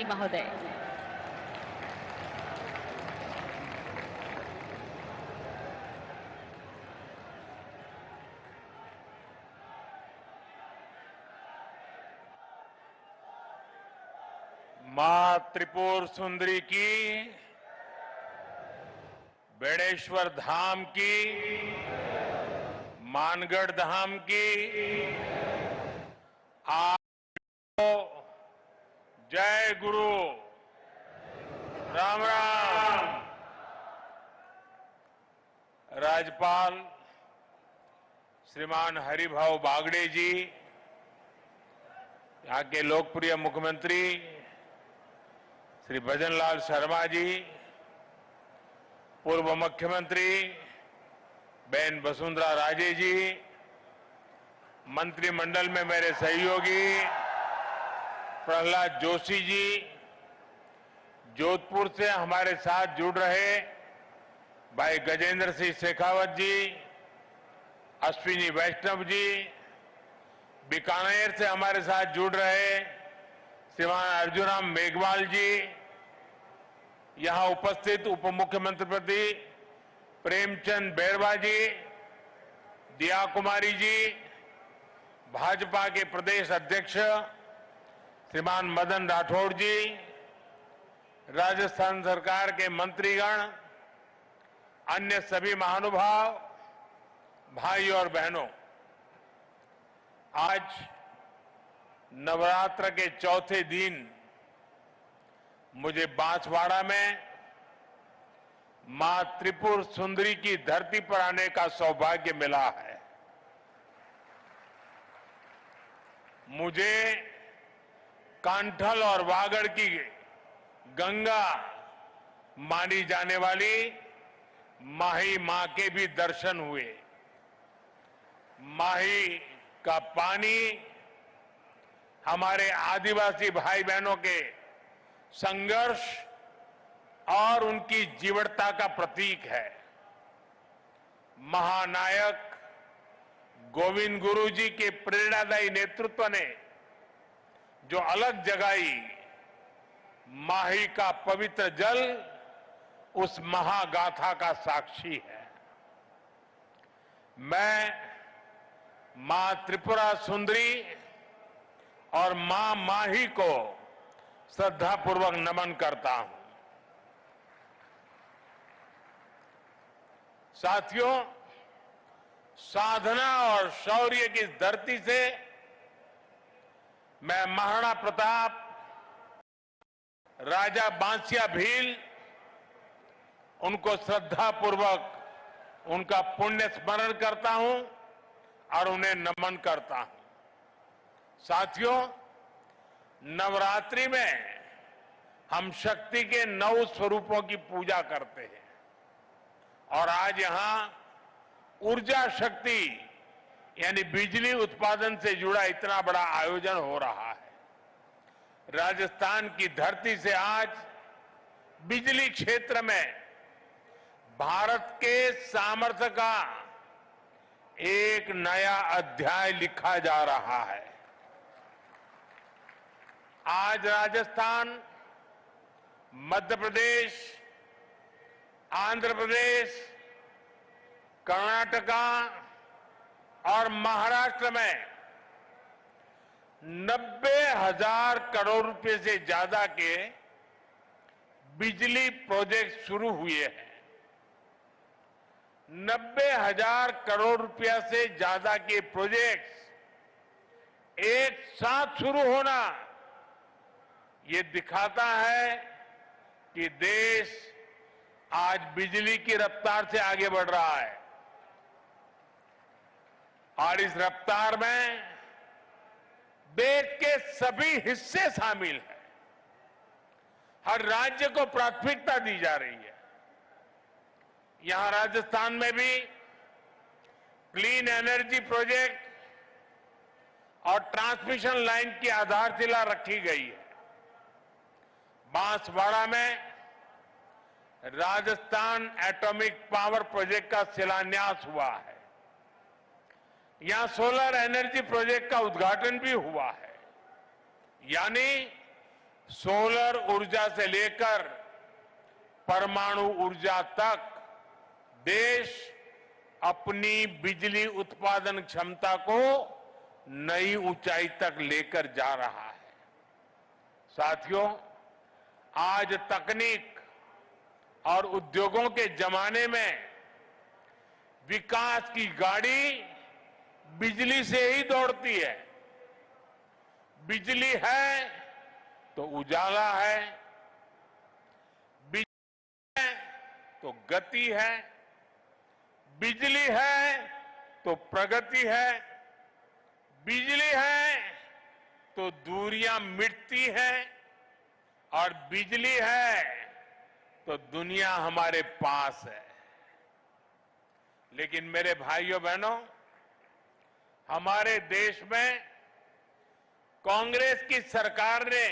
प्रधानी महोदय। मां त्रिपुर सुंदरी की, बेड़ेश्वर धाम की, मानगढ़ धाम की, आपको जय गुरु। राम राम। राज्यपाल श्रीमान हरिभाऊ बागड़े जी, यहाँ के लोकप्रिय मुख्यमंत्री श्री भजनलाल शर्मा जी, पूर्व मुख्यमंत्री बहन वसुंधरा राजे जी, मंत्रिमंडल में मेरे सहयोगी प्रहलाद जोशी जी, जोधपुर से हमारे साथ जुड़ रहे भाई गजेंद्र सिंह शेखावत जी, अश्विनी वैष्णव जी, बीकानेर से हमारे साथ जुड़ रहे श्रीमान अर्जुनराम मेघवाल जी, यहां उपस्थित उप मुख्यमंत्री पति प्रेमचंद बैरवा जी, दिया कुमारी जी, भाजपा के प्रदेश अध्यक्ष श्रीमान मदन राठौड़ जी, राजस्थान सरकार के मंत्रीगण, अन्य सभी महानुभाव, भाई और बहनों, आज नवरात्र के चौथे दिन मुझे बांसवाड़ा में मां त्रिपुर सुंदरी की धरती पर आने का सौभाग्य मिला है। मुझे कांठल और वागड़ की गंगा मानी जाने वाली माही मां के भी दर्शन हुए। माही का पानी हमारे आदिवासी भाई बहनों के संघर्ष और उनकी जीवटता का प्रतीक है। महानायक गोविंद गुरु जी के प्रेरणादायी नेतृत्व ने जो अलग जगाई, माही का पवित्र जल उस महागाथा का साक्षी है। मैं मां त्रिपुरा सुंदरी और मां माही को श्रद्धापूर्वक नमन करता हूं। साथियों, साधना और शौर्य की धरती से मैं महाराणा प्रताप, राजा बांसिया भील, उनको श्रद्धापूर्वक उनका पुण्य स्मरण करता हूं और उन्हें नमन करता हूं। साथियों, नवरात्रि में हम शक्ति के 9 स्वरूपों की पूजा करते हैं और आज यहां ऊर्जा शक्ति यानी बिजली उत्पादन से जुड़ा इतना बड़ा आयोजन हो रहा है। राजस्थान की धरती से आज बिजली क्षेत्र में भारत के सामर्थ्य का एक नया अध्याय लिखा जा रहा है। आज राजस्थान, मध्य प्रदेश, आंध्र प्रदेश, कर्नाटका और महाराष्ट्र में 90,000 करोड़ रुपए से ज्यादा के बिजली प्रोजेक्ट शुरू हुए हैं। 90,000 करोड़ रुपया से ज्यादा के प्रोजेक्ट्स एक साथ शुरू होना ये दिखाता है कि देश आज बिजली की रफ्तार से आगे बढ़ रहा है और इस रफ्तार में देश के सभी हिस्से शामिल हैं। हर राज्य को प्राथमिकता दी जा रही है। यहां राजस्थान में भी क्लीन एनर्जी प्रोजेक्ट और ट्रांसमिशन लाइन की आधारशिला रखी गई है। बांसवाड़ा में राजस्थान एटॉमिक पावर प्रोजेक्ट का शिलान्यास हुआ है। यहां सोलर एनर्जी प्रोजेक्ट का उद्घाटन भी हुआ है। यानी सोलर ऊर्जा से लेकर परमाणु ऊर्जा तक देश अपनी बिजली उत्पादन क्षमता को नई ऊंचाई तक लेकर जा रहा है। साथियों, आज तकनीक और उद्योगों के जमाने में विकास की गाड़ी बिजली से ही दौड़ती है। बिजली है तो उजाला है, बिजली है तो गति है, बिजली है तो प्रगति है, बिजली है तो दूरियां मिटती हैं और बिजली है तो दुनिया हमारे पास है। लेकिन मेरे भाइयों बहनों, हमारे देश में कांग्रेस की सरकार ने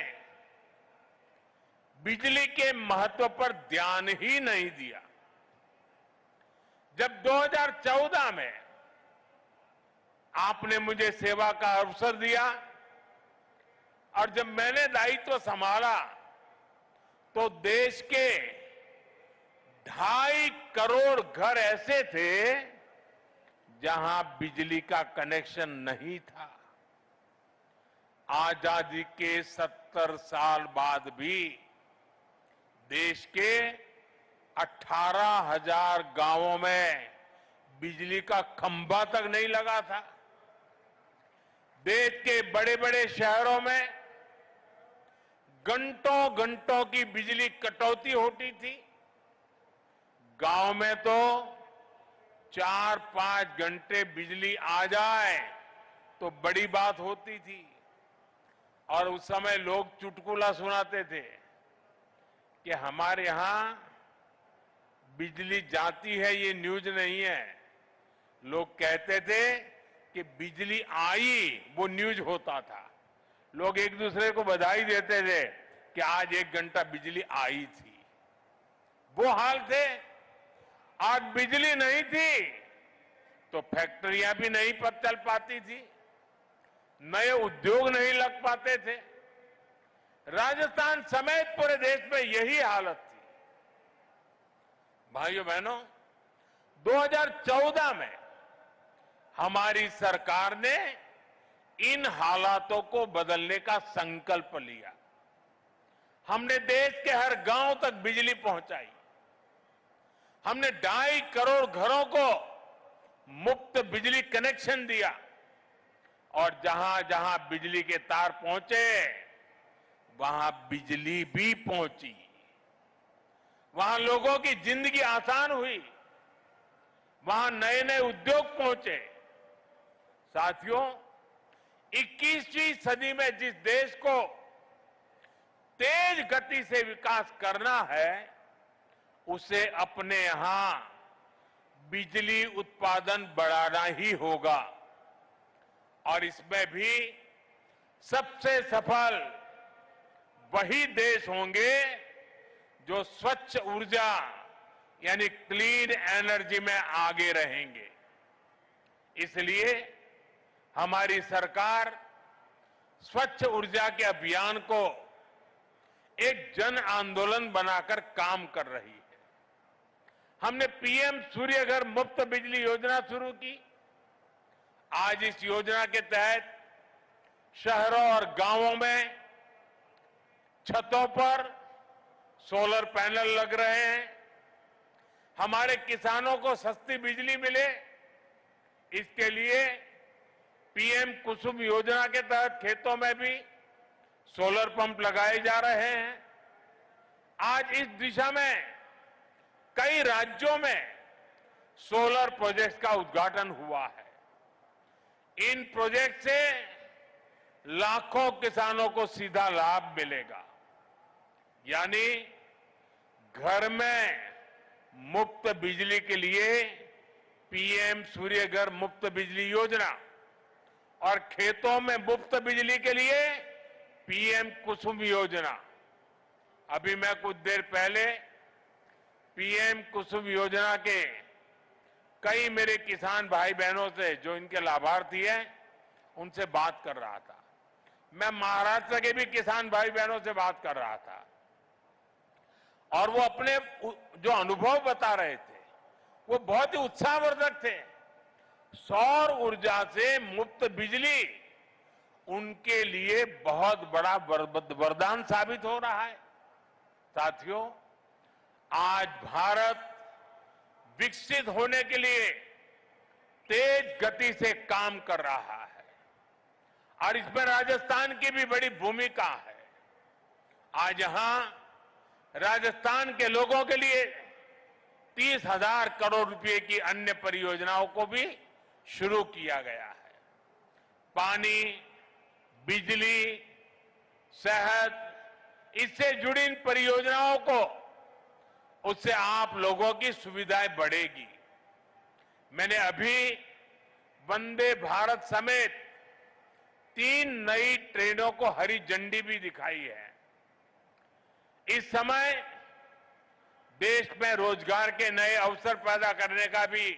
बिजली के महत्व पर ध्यान ही नहीं दिया। जब 2014 में आपने मुझे सेवा का अवसर दिया और जब मैंने दायित्व संभाला तो देश के 2.5 करोड़ घर ऐसे थे जहां बिजली का कनेक्शन नहीं था। आजादी के 70 साल बाद भी देश के 18,000 गांवों में बिजली का खंभा तक नहीं लगा था। देश के बड़े बड़े शहरों में घंटों घंटों की बिजली कटौती होती थी। गांव में तो 4-5 घंटे बिजली आ जाए तो बड़ी बात होती थी और उस समय लोग चुटकुला सुनाते थे कि हमारे यहां बिजली जाती है, ये न्यूज नहीं है। लोग कहते थे कि बिजली आई, वो न्यूज होता था। लोग एक दूसरे को बधाई देते थे कि आज 1 घंटा बिजली आई थी। वो हाल थे। आज बिजली नहीं थी तो फैक्ट्रियां भी नहीं चल पाती थी, नए उद्योग नहीं लग पाते थे। राजस्थान समेत पूरे देश में यही हालत थी। भाइयों बहनों, 2014 में हमारी सरकार ने इन हालातों को बदलने का संकल्प लिया। हमने देश के हर गांव तक बिजली पहुंचाई। हमने 2.5 करोड़ घरों को मुफ्त बिजली कनेक्शन दिया और जहां जहां बिजली के तार पहुंचे वहां बिजली भी पहुंची। वहां लोगों की जिंदगी आसान हुई, वहां नए नए उद्योग पहुंचे। साथियों, 21वीं सदी में जिस देश को तेज गति से विकास करना है उसे अपने यहां बिजली उत्पादन बढ़ाना ही होगा और इसमें भी सबसे सफल वही देश होंगे जो स्वच्छ ऊर्जा यानी क्लीन एनर्जी में आगे रहेंगे। इसलिए हमारी सरकार स्वच्छ ऊर्जा के अभियान को एक जन आंदोलन बनाकर काम कर रही है। हमने पीएम सूर्य घर मुफ्त बिजली योजना शुरू की। आज इस योजना के तहत शहरों और गांवों में छतों पर सोलर पैनल लग रहे हैं। हमारे किसानों को सस्ती बिजली मिले, इसके लिए पीएम कुसुम योजना के तहत खेतों में भी सोलर पंप लगाए जा रहे हैं। आज इस दिशा में कई राज्यों में सोलर प्रोजेक्ट्स का उद्घाटन हुआ है। इन प्रोजेक्ट से लाखों किसानों को सीधा लाभ मिलेगा, यानी घर में मुफ्त बिजली के लिए पीएम सूर्य घर मुफ्त बिजली योजना और खेतों में मुफ्त बिजली के लिए पीएम कुसुम योजना। अभी मैं कुछ देर पहले पीएम कुसुम योजना के कई मेरे किसान भाई बहनों से जो इनके लाभार्थी हैं उनसे बात कर रहा था। मैं महाराष्ट्र के भी किसान भाई बहनों से बात कर रहा था और वो अपने जो अनुभव बता रहे थे वो बहुत ही उत्साहवर्धक थे। सौर ऊर्जा से मुफ्त बिजली उनके लिए बहुत बड़ा वरदान साबित हो रहा है। साथियों, आज भारत विकसित होने के लिए तेज गति से काम कर रहा है और इसमें राजस्थान की भी बड़ी भूमिका है। आज यहां राजस्थान के लोगों के लिए 30,000 करोड़ रुपए की अन्य परियोजनाओं को भी शुरू किया गया है। पानी, बिजली, सेहत, इससे जुड़ी इन परियोजनाओं को उससे आप लोगों की सुविधाएं बढ़ेगी। मैंने अभी वंदे भारत समेत 3 नई ट्रेनों को हरी झंडी भी दिखाई है। इस समय देश में रोजगार के नए अवसर पैदा करने का भी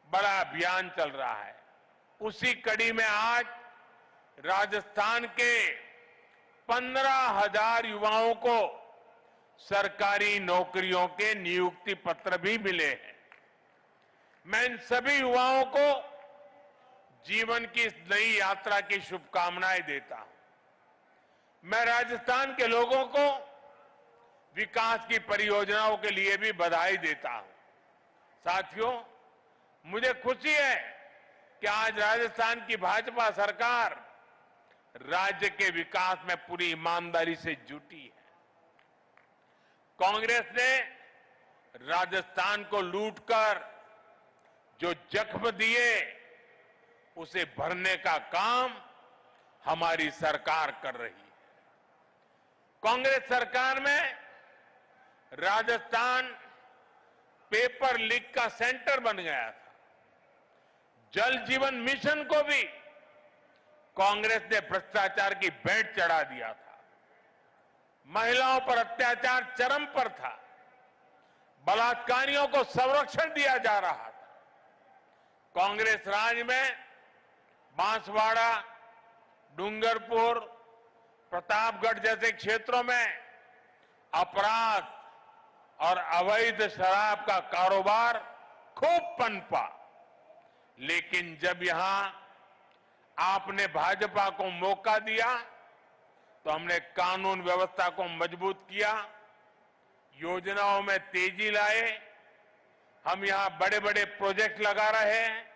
बड़ा अभियान चल रहा है। उसी कड़ी में आज राजस्थान के 15,000 युवाओं को सरकारी नौकरियों के नियुक्ति पत्र भी मिले हैं। मैं इन सभी युवाओं को जीवन की इस नई यात्रा की शुभकामनाएं देता हूं। मैं राजस्थान के लोगों को विकास की परियोजनाओं के लिए भी बधाई देता हूं। साथियों, मुझे खुशी है कि आज राजस्थान की भाजपा सरकार राज्य के विकास में पूरी ईमानदारी से जुटी है। कांग्रेस ने राजस्थान को लूटकर जो जख्म दिए उसे भरने का काम हमारी सरकार कर रही है। कांग्रेस सरकार में राजस्थान पेपर लीक का सेंटर बन गया था। जल जीवन मिशन को भी कांग्रेस ने भ्रष्टाचार की भेंट चढ़ा दिया था। महिलाओं पर अत्याचार चरम पर था। बलात्कारियों को संरक्षण दिया जा रहा था। कांग्रेस राज में बांसवाड़ा, डूंगरपुर, प्रतापगढ़ जैसे क्षेत्रों में अपराध और अवैध शराब का कारोबार खूब पनपा। लेकिन जब यहां आपने भाजपा को मौका दिया तो हमने कानून व्यवस्था को मजबूत किया, योजनाओं में तेजी लाए। हम यहां बड़े बड़े प्रोजेक्ट लगा रहे हैं।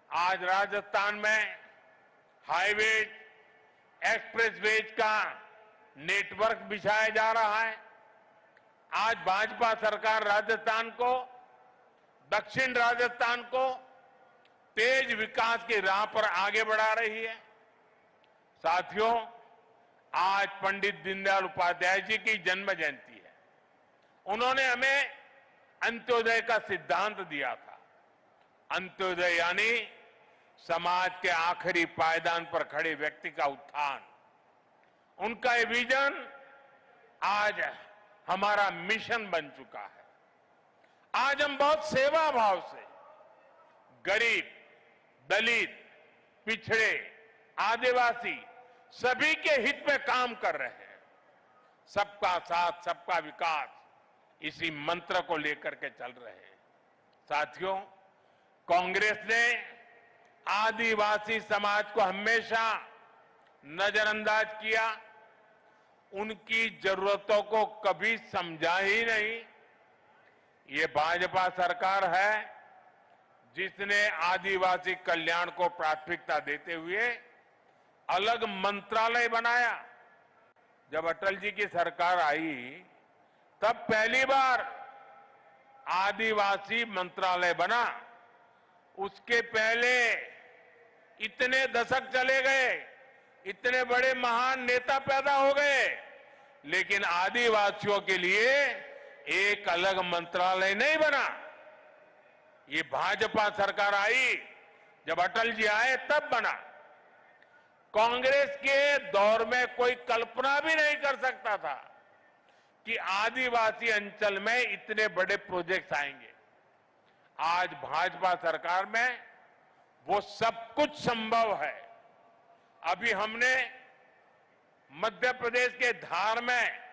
आज राजस्थान में हाईवे, एक्सप्रेसवेज का नेटवर्क बिछाया जा रहा है। आज भाजपा सरकार राजस्थान को, दक्षिण राजस्थान को तेज विकास की राह पर आगे बढ़ा रही है। साथियों, आज पंडित दीनदयाल उपाध्याय जी की जन्म जयंती है। उन्होंने हमें अंत्योदय का सिद्धांत दिया था। अंत्योदय यानी समाज के आखिरी पायदान पर खड़े व्यक्ति का उत्थान। उनका ये विजन आज हमारा मिशन बन चुका है। आज हम बहुत सेवा भाव से गरीब, दलित, पिछड़े, आदिवासी सभी के हित में काम कर रहे हैं। सबका साथ, सबका विकास, इसी मंत्र को लेकर के चल रहे हैं। साथियों, कांग्रेस ने आदिवासी समाज को हमेशा नजरअंदाज किया। उनकी जरूरतों को कभी समझा ही नहीं। ये भाजपा सरकार है जिसने आदिवासी कल्याण को प्राथमिकता देते हुए अलग मंत्रालय बनाया। जब अटल जी की सरकार आई तब पहली बार आदिवासी मंत्रालय बना। उसके पहले इतने दशक चले गए, इतने बड़े महान नेता पैदा हो गए, लेकिन आदिवासियों के लिए एक अलग मंत्रालय नहीं बना। ये भाजपा सरकार आई, जब अटल जी आए तब बना। कांग्रेस के दौर में कोई कल्पना भी नहीं कर सकता था कि आदिवासी अंचल में इतने बड़े प्रोजेक्ट्स आएंगे। आज भाजपा सरकार में वो सब कुछ संभव है। अभी हमने मध्य प्रदेश के धार में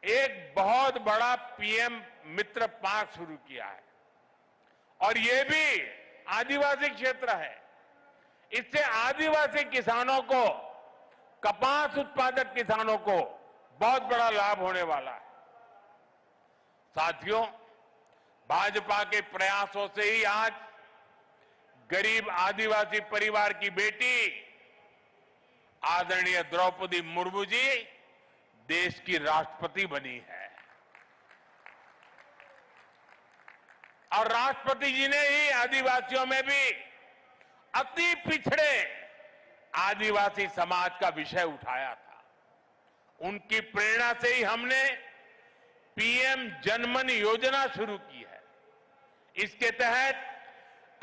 एक बहुत बड़ा पीएम मित्र पार्क शुरू किया है और ये भी आदिवासी क्षेत्र है। इससे आदिवासी किसानों को, कपास उत्पादक किसानों को बहुत बड़ा लाभ होने वाला है। साथियों, भाजपा के प्रयासों से ही आज गरीब आदिवासी परिवार की बेटी आदरणीय द्रौपदी मुर्मू जी देश की राष्ट्रपति बनी है और राष्ट्रपति जी ने ही आदिवासियों में भी अति पिछड़े आदिवासी समाज का विषय उठाया था। उनकी प्रेरणा से ही हमने पीएम जनमन योजना शुरू की है। इसके तहत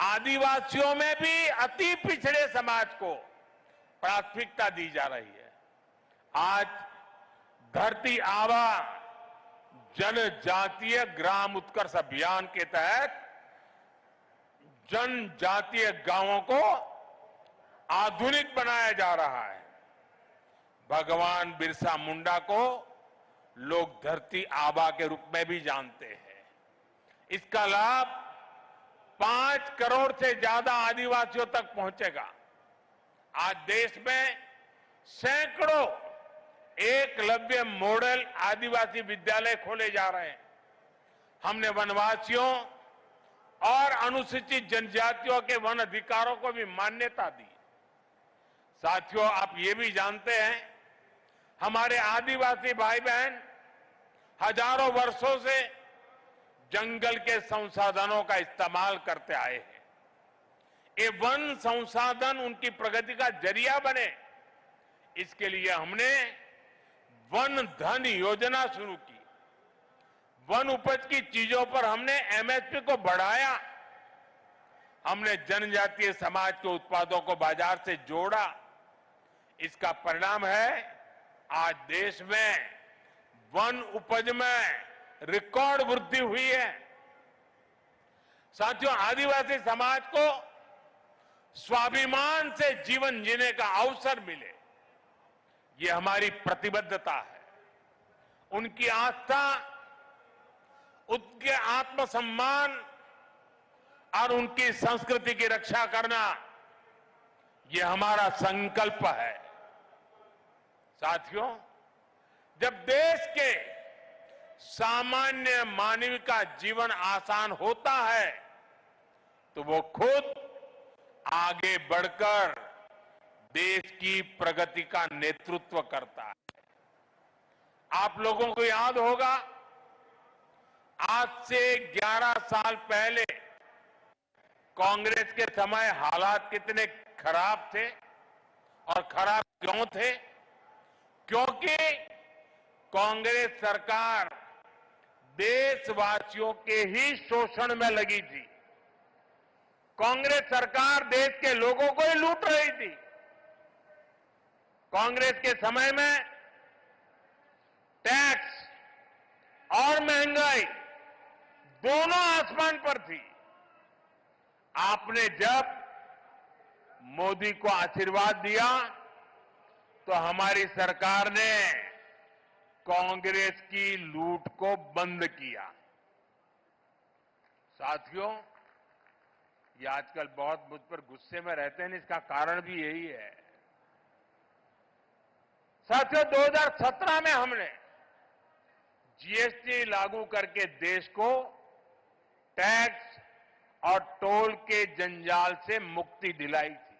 आदिवासियों में भी अति पिछड़े समाज को प्राथमिकता दी जा रही है। आज धरती आबा जनजातीय ग्राम उत्कर्ष अभियान के तहत जनजातीय गांवों को आधुनिक बनाया जा रहा है। भगवान बिरसा मुंडा को लोग धरती आबा के रूप में भी जानते हैं। इसका लाभ 5 करोड़ से ज्यादा आदिवासियों तक पहुंचेगा। आज देश में सैकड़ों एकलव्य मॉडल आदिवासी विद्यालय खोले जा रहे हैं। हमने वनवासियों और अनुसूचित जनजातियों के वन अधिकारों को भी मान्यता दी। साथियों, आप ये भी जानते हैं, हमारे आदिवासी भाई बहन हजारों वर्षों से जंगल के संसाधनों का इस्तेमाल करते आए हैं। ये वन संसाधन उनकी प्रगति का जरिया बने, इसके लिए हमने वन धन योजना शुरू की। वन उपज की चीजों पर हमने एमएसपी को बढ़ाया। हमने जनजातीय समाज के उत्पादों को बाजार से जोड़ा। इसका परिणाम है आज देश में वन उपज में रिकॉर्ड वृद्धि हुई है। साथियों, आदिवासी समाज को स्वाभिमान से जीवन जीने का अवसर मिले, ये हमारी प्रतिबद्धता है। उनकी आस्था, उनके आत्मसम्मान और उनकी संस्कृति की रक्षा करना, ये हमारा संकल्प है। साथियों, जब देश के सामान्य मानव का जीवन आसान होता है तो वो खुद आगे बढ़कर देश की प्रगति का नेतृत्व करता है। आप लोगों को याद होगा, आज से 11 साल पहले कांग्रेस के समय हालात कितने खराब थे और खराब क्यों थे? क्योंकि कांग्रेस सरकार देशवासियों के ही शोषण में लगी थी। कांग्रेस सरकार देश के लोगों को ही लूट रही थी। कांग्रेस के समय में टैक्स और महंगाई दोनों आसमान पर थी। आपने जब मोदी को आशीर्वाद दिया तो हमारी सरकार ने कांग्रेस की लूट को बंद किया। साथियों, ये आजकल बहुत मुझ पर गुस्से में रहते हैं, इसका कारण भी यही है। साथियों, 2017 में हमने जीएसटी लागू करके देश को टैक्स और टोल के जंजाल से मुक्ति दिलाई थी।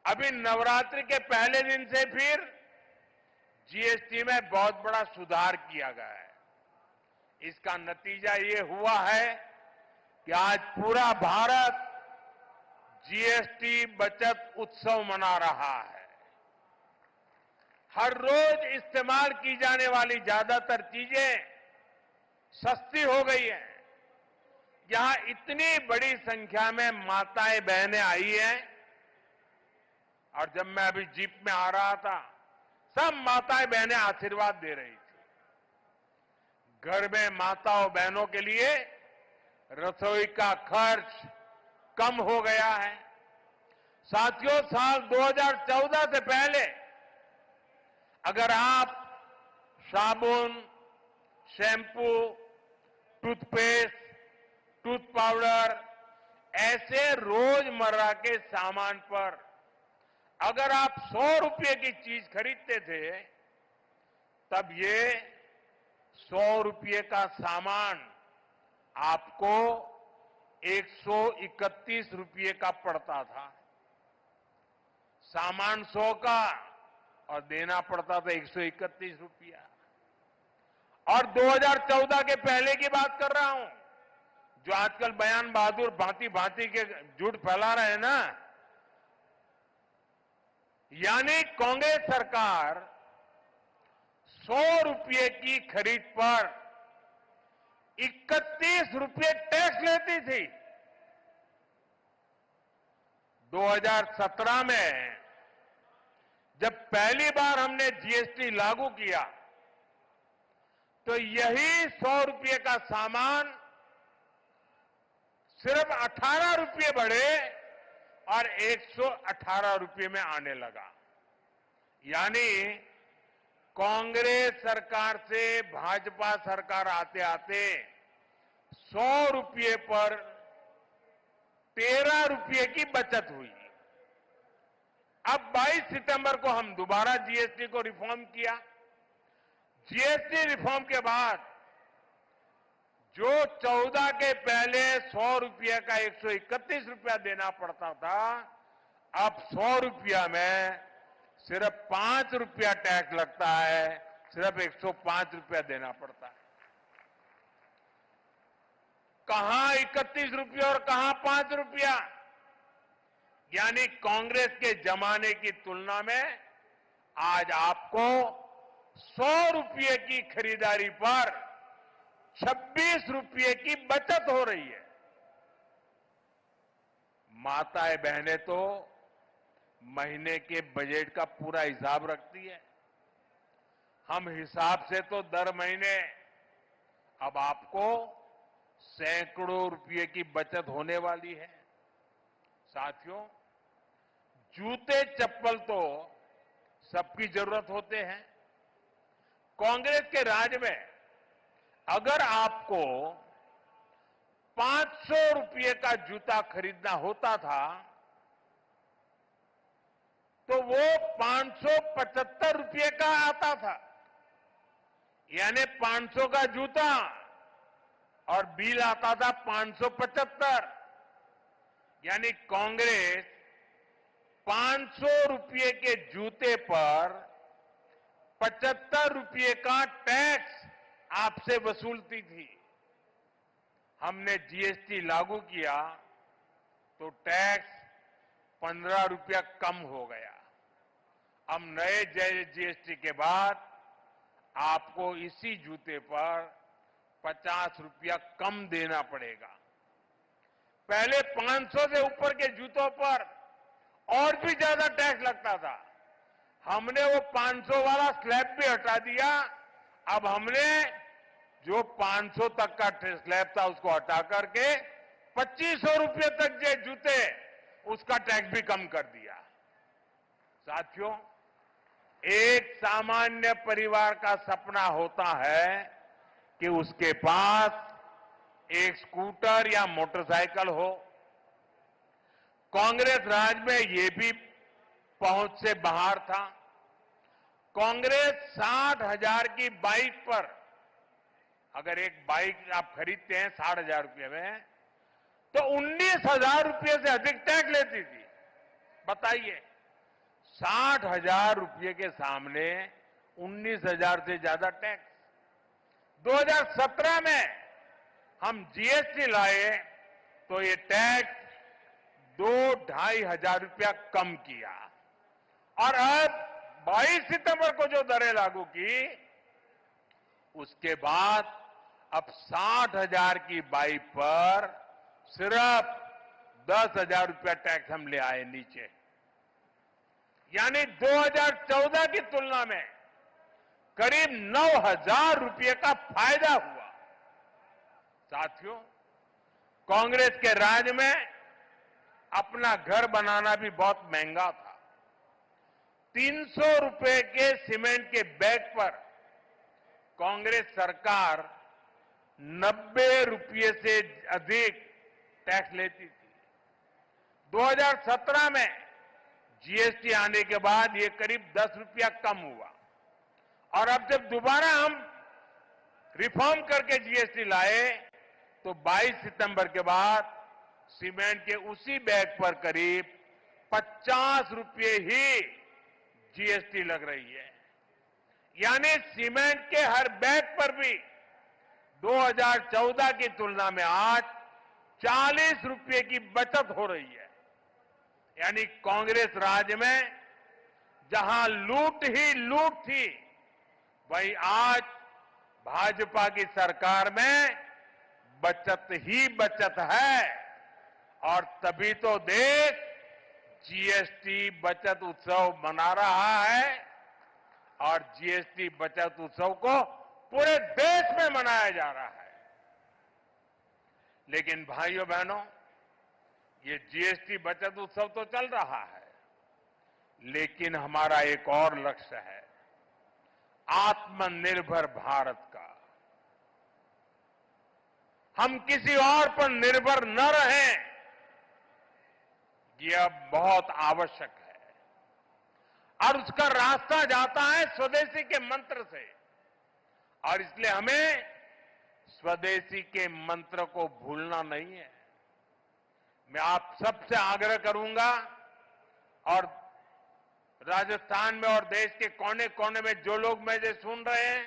अभी नवरात्रि के पहले दिन से फिर जीएसटी में बहुत बड़ा सुधार किया गया है। इसका नतीजा ये हुआ है कि आज पूरा भारत जीएसटी बचत उत्सव मना रहा है। हर रोज इस्तेमाल की जाने वाली ज्यादातर चीजें सस्ती हो गई हैं। यहां इतनी बड़ी संख्या में माताएं बहनें आई हैं और जब मैं अभी जीप में आ रहा था, सब माताएं बहनें आशीर्वाद दे रही थी। घर में माताओं बहनों के लिए रसोई का खर्च कम हो गया है। साथियों, साल 2014 से पहले अगर आप साबुन, शैम्पू, टूथपेस्ट, टूथ पाउडर ऐसे रोजमर्रा के सामान पर अगर आप 100 रुपये की चीज खरीदते थे, तब ये 100 रुपये का सामान आपको 131 रुपये का पड़ता था। सामान 100 का और देना पड़ता था 131 रुपया। और 2014 के पहले की बात कर रहा हूं, जो आजकल बयान बहादुर भांति भांति के झूठ फैला रहे हैं ना, यानी कांग्रेस सरकार 100 रुपये की खरीद पर 31 रुपये टैक्स लेती थी। 2017 में जब पहली बार हमने जीएसटी लागू किया, तो यही 100 रुपये का सामान सिर्फ 18 रुपये बढ़े और 118 रुपये में आने लगा। यानी कांग्रेस सरकार से भाजपा सरकार आते आते 100 रुपये पर 13 रुपये की बचत हुई। अब 22 सितंबर को हम दोबारा जीएसटी को रिफॉर्म किया। जीएसटी रिफॉर्म के बाद जो 14 के पहले 100 रुपये का 131 रुपया देना पड़ता था, अब 100 रुपया में सिर्फ 5 रुपया टैक्स लगता है, सिर्फ 105 रुपया देना पड़ता है। कहां 31 रुपया और कहां 5 रुपया। यानी कांग्रेस के जमाने की तुलना में आज आपको 100 रुपये की खरीदारी पर 26 रुपये की बचत हो रही है। माताएं बहनें तो महीने के बजट का पूरा हिसाब रखती है। हम हिसाब से तो दर महीने अब आपको सैकड़ों रुपये की बचत होने वाली है। साथियों, जूते चप्पल तो सबकी जरूरत होते हैं। कांग्रेस के राज में अगर आपको 500 रुपये का जूता खरीदना होता था, तो वो 575 रुपये का आता था। यानी 500 का जूता और बिल आता था 575। यानी कांग्रेस 500 रुपये के जूते पर 75 रुपये का टैक्स आपसे वसूलती थी। हमने जीएसटी लागू किया तो टैक्स 15 रुपया कम हो गया। अब नए जीएसटी के बाद आपको इसी जूते पर 50 रुपया कम देना पड़ेगा। पहले 500 से ऊपर के जूतों पर और भी ज्यादा टैक्स लगता था। हमने वो 500 वाला स्लैब भी हटा दिया। अब हमने जो 500 तक का स्लैब था उसको हटा करके 2500 रुपये तक जो जूते उसका टैक्स भी कम कर दिया। साथियों, एक सामान्य परिवार का सपना होता है कि उसके पास एक स्कूटर या मोटरसाइकिल हो। कांग्रेस राज में ये भी पहुंच से बाहर था। कांग्रेस 60,000 की बाइक पर, अगर एक बाइक आप खरीदते हैं 60,000 रुपये में, तो 19,000 रुपये से अधिक टैक्स लेती थी। बताइए, 60,000 रुपये के सामने 19,000 से ज्यादा टैक्स। 2017 में हम जीएसटी लाए तो ये टैक्स 2-2.5 हजार रुपया कम किया। और अब 22 सितंबर को जो दरें लागू की, उसके बाद अब 60,000 की बाइक पर सिर्फ 10,000 रुपया टैक्स हम ले आए नीचे। यानी 2014 की तुलना में करीब 9,000 रुपये का फायदा हुआ। साथियों, कांग्रेस के राज में अपना घर बनाना भी बहुत महंगा था। 300 रुपए के सीमेंट के बैग पर कांग्रेस सरकार 90 रुपये से अधिक टैक्स लेती थी। 2017 में जीएसटी आने के बाद ये करीब 10 रुपया कम हुआ और अब जब दोबारा हम रिफॉर्म करके जीएसटी लाए तो 22 सितंबर के बाद सीमेंट के उसी बैग पर करीब 50 रुपये ही जीएसटी लग रही है। यानी सीमेंट के हर बैग पर भी 2014 की तुलना में आज 40 रुपये की बचत हो रही है। यानी कांग्रेस राज में जहां लूट ही लूट थी, वहीं आज भाजपा की सरकार में बचत ही बचत है और तभी तो देश जीएसटी बचत उत्सव मना रहा है और जीएसटी बचत उत्सव को पूरे देश में मनाया जा रहा है। लेकिन भाइयों बहनों, ये जीएसटी बचत उत्सव तो चल रहा है, लेकिन हमारा एक और लक्ष्य है, आत्मनिर्भर भारत का। हम किसी और पर निर्भर न रहें, ये अब बहुत आवश्यक है और उसका रास्ता जाता है स्वदेशी के मंत्र से और इसलिए हमें स्वदेशी के मंत्र को भूलना नहीं है। मैं आप सबसे आग्रह करूंगा और राजस्थान में और देश के कोने कोने में जो लोग मुझे सुन रहे हैं,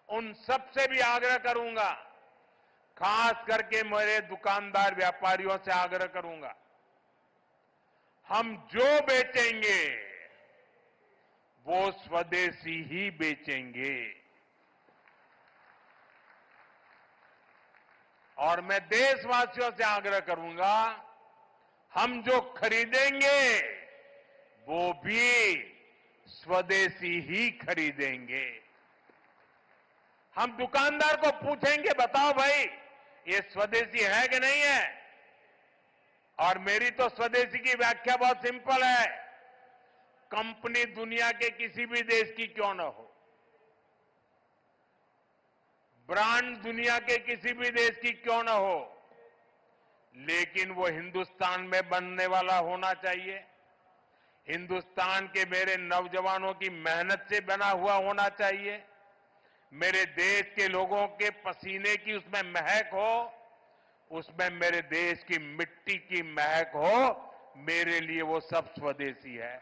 उन सबसे भी आग्रह करूंगा, खास करके मेरे दुकानदार व्यापारियों से आग्रह करूंगा, हम जो बेचेंगे वो स्वदेशी ही बेचेंगे। और मैं देशवासियों से आग्रह करूंगा, हम जो खरीदेंगे वो भी स्वदेशी ही खरीदेंगे। हम दुकानदार को पूछेंगे, बताओ भाई ये स्वदेशी है कि नहीं है? और मेरी तो स्वदेशी की व्याख्या बहुत सिंपल है, कंपनी दुनिया के किसी भी देश की क्यों न हो, ब्रांड दुनिया के किसी भी देश की क्यों न हो, लेकिन वो हिंदुस्तान में बनने वाला होना चाहिए, हिंदुस्तान के मेरे नौजवानों की मेहनत से बना हुआ होना चाहिए, मेरे देश के लोगों के पसीने की उसमें महक हो, उसमें मेरे देश की मिट्टी की महक हो, मेरे लिए वो सब स्वदेशी है।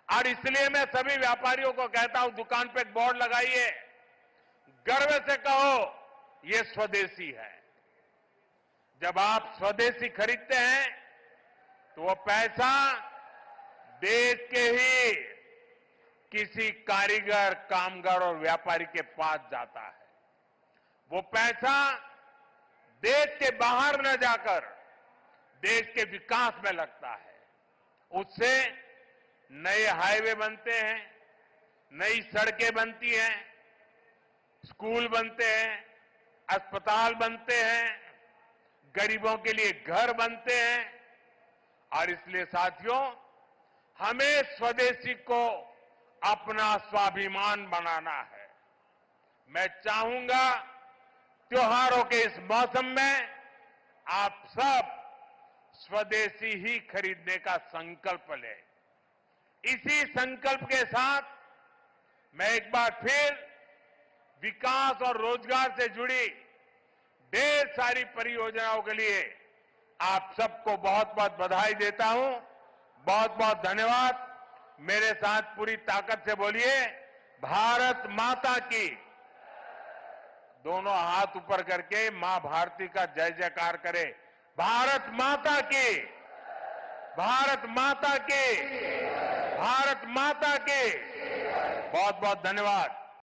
और इसलिए मैं सभी व्यापारियों को कहता हूं, दुकान पे एक बोर्ड लगाइए, गर्व से कहो ये स्वदेशी है। जब आप स्वदेशी खरीदते हैं तो वो पैसा देश के ही किसी कारीगर, कामगार और व्यापारी के पास जाता है। वो पैसा देश के बाहर न जाकर देश के विकास में लगता है। उससे नए हाईवे बनते हैं, नई सड़कें बनती हैं, स्कूल बनते हैं, अस्पताल बनते हैं, गरीबों के लिए घर बनते हैं। और इसलिए साथियों, हमें स्वदेशी को अपना स्वाभिमान बनाना है। मैं चाहूंगा त्योहारों के इस मौसम में आप सब स्वदेशी ही खरीदने का संकल्प लें। इसी संकल्प के साथ मैं एक बार फिर विकास और रोजगार से जुड़ी ढेर सारी परियोजनाओं के लिए आप सबको बहुत बहुत बधाई देता हूं। बहुत बहुत धन्यवाद। मेरे साथ पूरी ताकत से बोलिए, भारत माता की। दोनों हाथ ऊपर करके मां भारती का जय जयकार करें। भारत माता की, भारत माता की, भारत माता की। बहुत बहुत धन्यवाद।